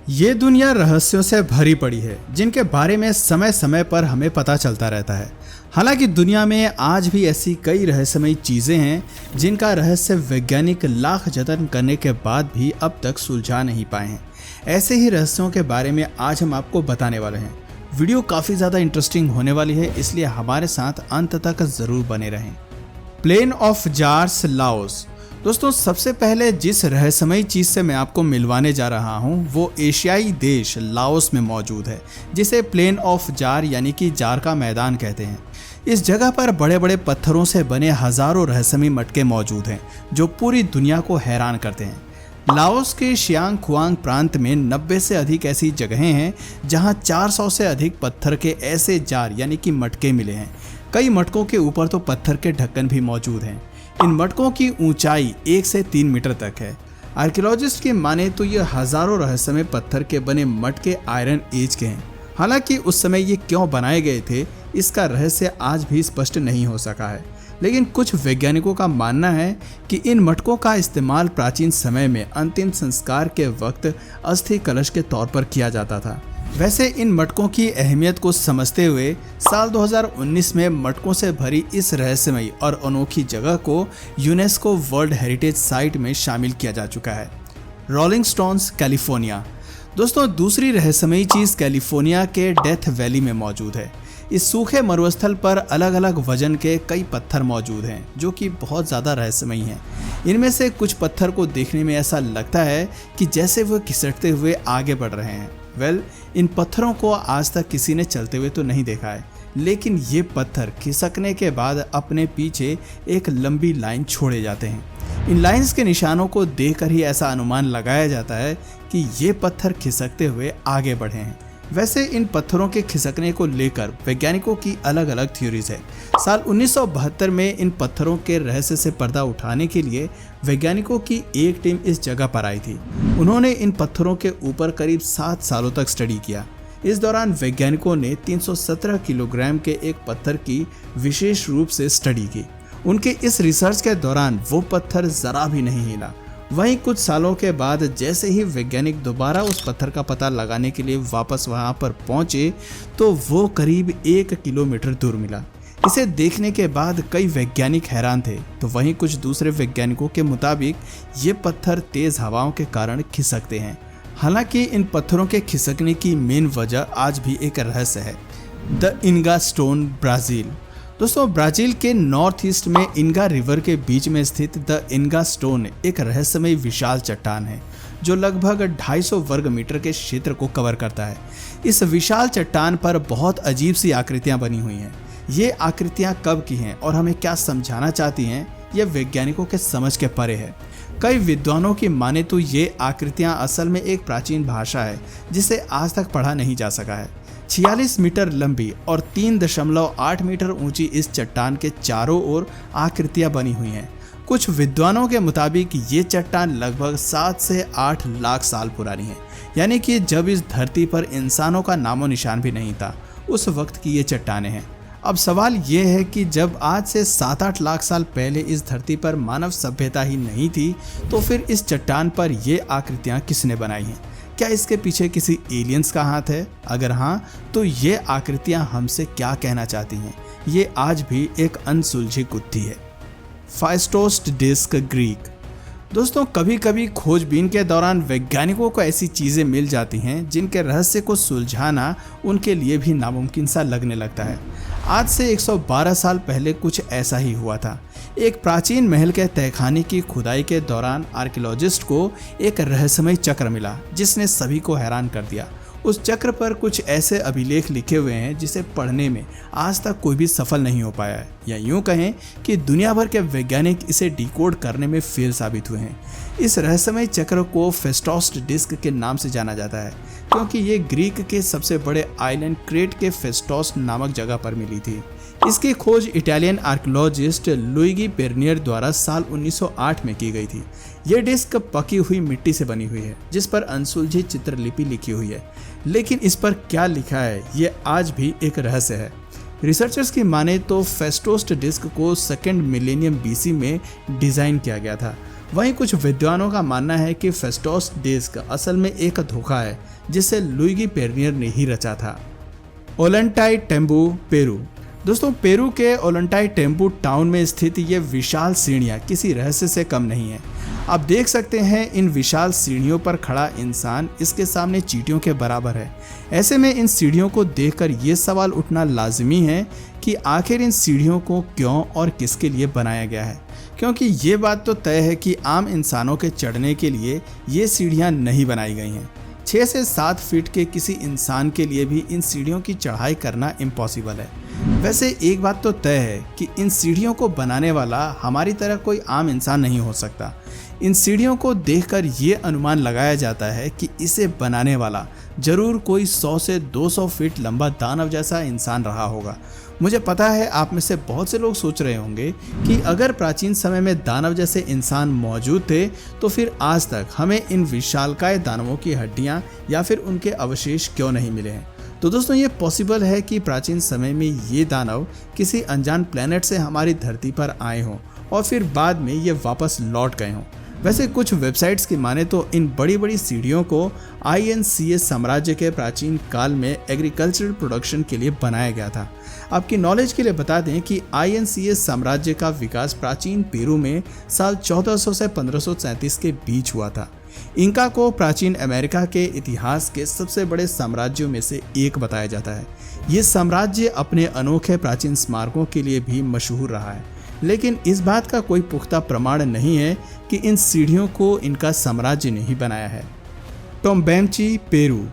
ये दुनिया रहस्यों से भरी पड़ी है जिनके बारे में समय समय पर हमें पता चलता रहता है। हालांकि दुनिया में आज भी ऐसी कई रहस्यमयी चीजें हैं जिनका रहस्य वैज्ञानिक लाख जतन करने के बाद भी अब तक सुलझा नहीं पाए हैं। ऐसे ही रहस्यों के बारे में आज हम आपको बताने वाले हैं। वीडियो काफी ज्यादा इंटरेस्टिंग होने वाली है, इसलिए हमारे साथ अंत तक जरूर बने रहें। Plain of jars, Laos. दोस्तों, सबसे पहले जिस रहस्यमयी चीज से मैं आपको मिलवाने जा रहा हूं वो एशियाई देश लाओस में मौजूद है, जिसे प्लेन ऑफ जार यानी कि जार का मैदान कहते हैं। इस जगह पर बड़े बड़े पत्थरों से बने हजारों रहस्यमयी मटके मौजूद हैं जो पूरी दुनिया को हैरान करते हैं। लाओस के शियांग खुआंग प्रांत में 90 से अधिक ऐसी जगहें हैं जहां 400 से अधिक पत्थर के ऐसे जार यानी कि मटके मिले हैं। कई मटकों के ऊपर तो पत्थर के ढक्कन भी मौजूद हैं। इन मटकों की ऊंचाई 1 से 3 मीटर तक है। आर्कियोलॉजिस्ट की माने तो ये हजारों रहस्यमय पत्थर के बने मटके आयरन एज के हैं। हालांकि उस समय ये क्यों बनाए गए थे इसका रहस्य आज भी स्पष्ट नहीं हो सका है, लेकिन कुछ वैज्ञानिकों का मानना है कि इन मटकों का इस्तेमाल प्राचीन समय में अंतिम संस्कार के वक्त अस्थि कलश के तौर पर किया जाता था। वैसे इन मटकों की अहमियत को समझते हुए साल 2019 में मटकों से भरी इस रहस्यमयी और अनोखी जगह को यूनेस्को वर्ल्ड हेरिटेज साइट में शामिल किया जा चुका है। Rolling stones, California. दोस्तों, दूसरी रहस्यमयी चीज कैलिफोर्निया के डेथ वैली में मौजूद है। इस सूखे मरुस्थल पर अलग अलग वजन के कई पत्थर मौजूद हैं जो कि बहुत ज़्यादा रहस्यमयी हैं। इनमें से कुछ पत्थर को देखने में ऐसा लगता है कि जैसे वो खिसकते हुए आगे बढ़ रहे हैं। इन पत्थरों को आज तक किसी ने चलते हुए तो नहीं देखा है, लेकिन ये पत्थर खिसकने के बाद अपने पीछे एक लंबी लाइन छोड़े जाते हैं। इन लाइंस के निशानों को देखकर ही ऐसा अनुमान लगाया जाता है कि ये पत्थर खिसकते हुए आगे बढ़े हैं। वैसे इन पत्थरों के खिसकने को लेकर वैज्ञानिकों की अलग अलग थ्योरीज है। साल 1972 में इन पत्थरों के रहस्य से पर्दा उठाने के लिए वैज्ञानिकों की एक टीम इस जगह पर आई थी। उन्होंने इन पत्थरों के ऊपर करीब 7 सालों तक स्टडी किया। इस दौरान वैज्ञानिकों ने 317 किलोग्राम के एक पत्थर की विशेष रूप से स्टडी की। उनके इस रिसर्च के दौरान वो पत्थर जरा भी नहीं हिला। वहीं कुछ सालों के बाद जैसे ही वैज्ञानिक दोबारा उस पत्थर का पता लगाने के लिए वापस वहां पर पहुंचे तो वो करीब 1 किलोमीटर दूर मिला। इसे देखने के बाद कई वैज्ञानिक हैरान थे, तो वहीं कुछ दूसरे वैज्ञानिकों के मुताबिक ये पत्थर तेज हवाओं के कारण खिसकते हैं। हालांकि इन पत्थरों के खिसकने की मेन वजह आज भी एक रहस्य है। The Inga stone, Brazil. दोस्तों, ब्राजील के नॉर्थ ईस्ट में इंगा रिवर के बीच में स्थित द इंगा स्टोन एक रहस्यमय विशाल चट्टान है जो लगभग 250 वर्ग मीटर के क्षेत्र को कवर करता है। इस विशाल चट्टान पर बहुत अजीब सी आकृतियां बनी हुई हैं। ये आकृतियां कब की हैं और हमें क्या समझाना चाहती हैं, यह वैज्ञानिकों के समझ के परे है। कई विद्वानों की माने तो ये आकृतियां असल में एक प्राचीन भाषा है जिसे आज तक पढ़ा नहीं जा सका है। 46 मीटर लंबी और 3.8 मीटर ऊंची इस चट्टान के चारों ओर आकृतियां बनी हुई हैं। कुछ विद्वानों के मुताबिक ये चट्टान लगभग 7 से 8 लाख साल पुरानी है, यानी कि जब इस धरती पर इंसानों का नामो निशान भी नहीं था उस वक्त की ये चट्टानें हैं। अब सवाल ये है कि जब आज से 7-8 लाख साल पहले इस धरती पर मानव सभ्यता ही नहीं थी तो फिर इस चट्टान पर ये आकृतियां किसने बनाई हैं? क्या इसके पीछे किसी एलियंस का हाथ है? अगर हाँ, तो ये आकृतियां हमसे क्या कहना चाहती हैं? ये आज भी एक अनसुलझी गुत्थी है। फाइस्टोस्ट डिस्क, ग्रीक। दोस्तों, कभी कभी खोजबीन के दौरान वैज्ञानिकों को ऐसी चीजें मिल जाती हैं जिनके रहस्य को सुलझाना उनके लिए भी नामुमकिन सा लगने लगता है। आज से 112 साल पहले कुछ ऐसा ही हुआ था। एक प्राचीन महल के तहखाने की खुदाई के दौरान आर्कियोलॉजिस्ट को एक रहस्यमय चक्र मिला जिसने सभी को हैरान कर दिया। उस चक्र पर कुछ ऐसे अभिलेख लिखे हुए हैं जिसे पढ़ने में आज तक कोई भी सफल नहीं हो पाया है, या यूं कहें कि दुनिया भर के वैज्ञानिक इसे डिकोड करने में फेल साबित हुए हैं। इस रहस्यमय चक्र को फेस्टोस्ट डिस्क के नाम से जाना जाता है क्योंकि ये ग्रीक के सबसे बड़े आइलैंड क्रेट के फेस्टोस नामक जगह पर मिली थी। इसकी खोज इटालियन आर्कियोलॉजिस्ट लुइगी पेर्नियर द्वारा साल 1908 में की गई थी। ये डिस्क पकी हुई मिट्टी से बनी हुई है जिस पर अनसुलझी चित्रलिपि लिखी हुई है, लेकिन इस पर क्या लिखा है ये आज भी एक रहस्य है। रिसर्चर्स की माने तो फेस्टोस्ट डिस्क को 2nd मिलेनियम BC में डिजाइन किया गया था वहीं कुछ विद्वानों का मानना है कि फेस्टोस डिस्क असल में एक धोखा है जिसे लुइगी पेर्नियर ने ही रचा था। ओल्लांटाईटेम्बू, पेरू। दोस्तों, पेरू के ओल्लांटाईटेम्बू टाउन में स्थित ये विशाल सीढ़ियाँ किसी रहस्य से कम नहीं है। आप देख सकते हैं इन विशाल सीढ़ियों पर खड़ा इंसान इसके सामने चींटियों के बराबर है। ऐसे में इन सीढ़ियों को देखकर ये सवाल उठना लाजमी है कि आखिर इन सीढ़ियों को क्यों और किसके लिए बनाया गया है, क्योंकि ये बात तो तय है कि आम इंसानों के चढ़ने के लिए ये सीढ़ियाँ नहीं बनाई गई हैं। 6 से 7 फीट के किसी इंसान के लिए भी इन सीढ़ियों की चढ़ाई करना इम्पॉसिबल है। वैसे एक बात तो तय है कि इन सीढ़ियों को बनाने वाला हमारी तरह कोई आम इंसान नहीं हो सकता। इन सीढ़ियों को देखकर ये अनुमान लगाया जाता है कि इसे बनाने वाला जरूर कोई 100 से 200 फीट लंबा दानव जैसा इंसान रहा होगा। मुझे पता है आप में से बहुत से लोग सोच रहे होंगे कि अगर प्राचीन समय में दानव जैसे इंसान मौजूद थे तो फिर आज तक हमें इन विशालकाय दानवों की हड्डियां या फिर उनके अवशेष क्यों नहीं मिले हैं। तो दोस्तों, ये पॉसिबल है कि प्राचीन समय में ये दानव किसी अनजान प्लेनेट से हमारी धरती पर आए हों और फिर बाद में ये वापस लौट गए हों। वैसे कुछ वेबसाइट्स की माने तो इन बड़ी बड़ी सीढ़ियों को INCA साम्राज्य के प्राचीन काल में एग्रीकल्चरल प्रोडक्शन के लिए बनाया गया था। आपकी नॉलेज के लिए बता दें कि INCA साम्राज्य का विकास प्राचीन पेरू में साल 1400 से 1537 के बीच हुआ था। इंका को प्राचीन अमेरिका के इतिहास के सबसे बड़े साम्राज्यों में से एक बताया जाता है। ये साम्राज्य अपने अनोखे प्राचीन स्मारकों के लिए भी मशहूर रहा है, लेकिन इस बात का कोई पुख्ता प्रमाण नहीं है कि इन सीढ़ियों को इनका साम्राज्य ने ही बनाया है। टोम्बैम्ची, पेरू।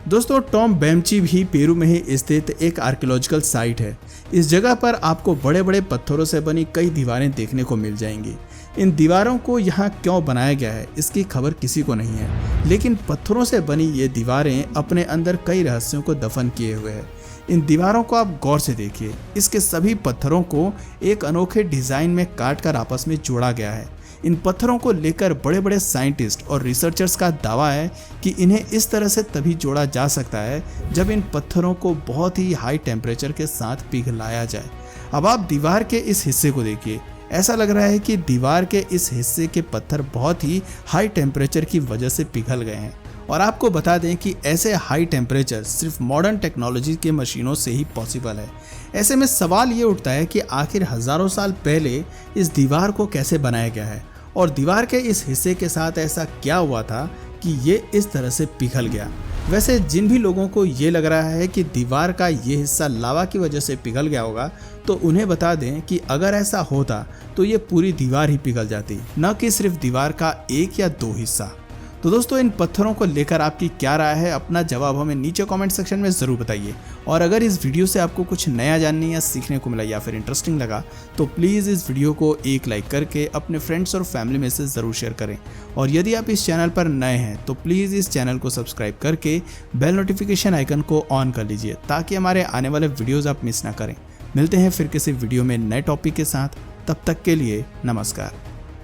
दोस्तों, टोम्बैम्ची भी पेरू में ही स्थित एक आर्कियोलॉजिकल साइट है। इस जगह पर आपको बड़े बड़े पत्थरों से बनी कई दीवारें देखने को मिल जाएंगी। इन दीवारों को यहाँ क्यों बनाया गया है इसकी खबर किसी को नहीं है, लेकिन पत्थरों से बनी ये दीवारें अपने अंदर कई रहस्यों को दफन किए हुए हैं। इन दीवारों को आप गौर से देखिए। इसके सभी पत्थरों को एक अनोखे डिजाइन में काट कर आपस में जोड़ा गया है। इन पत्थरों को लेकर बड़े बड़े साइंटिस्ट और रिसर्चर्स का दावा है कि इन्हें इस तरह से तभी जोड़ा जा सकता है जब इन पत्थरों को बहुत ही हाई टेम्परेचर के साथ पिघलाया जाए। अब आप दीवार के इस हिस्से को देखिए। ऐसा लग रहा है कि दीवार के इस हिस्से के पत्थर बहुत ही हाई टेम्परेचर की वजह से पिघल गए हैं। और आपको बता दें कि ऐसे हाई टेम्परेचर सिर्फ मॉडर्न टेक्नोलॉजी के मशीनों से ही पॉसिबल है। ऐसे में सवाल ये उठता है कि आखिर हजारों साल पहले इस दीवार को कैसे बनाया गया है और दीवार के इस हिस्से के साथ ऐसा क्या हुआ था कि ये इस तरह से पिघल गया। वैसे जिन भी लोगों को ये लग रहा है कि दीवार का ये हिस्सा लावा की वजह से पिघल गया होगा, तो उन्हें बता दें कि अगर ऐसा होता तो ये पूरी दीवार ही पिघल जाती, न कि सिर्फ दीवार का एक या दो हिस्सा। तो दोस्तों, इन पत्थरों को लेकर आपकी क्या राय है, अपना जवाब हमें नीचे कमेंट सेक्शन में ज़रूर बताइए। और अगर इस वीडियो से आपको कुछ नया जानने या सीखने को मिला या फिर इंटरेस्टिंग लगा तो प्लीज़ इस वीडियो को एक लाइक करके अपने फ्रेंड्स और फैमिली में से ज़रूर शेयर करें। और यदि आप इस चैनल पर नए हैं तो प्लीज़ इस चैनल को सब्सक्राइब करके बेल नोटिफिकेशन आइकन को ऑन कर लीजिए ताकि हमारे आने वाले वीडियोज़ आप मिस ना करें। मिलते हैं फिर किसी वीडियो में नए टॉपिक के साथ, तब तक के लिए नमस्कार।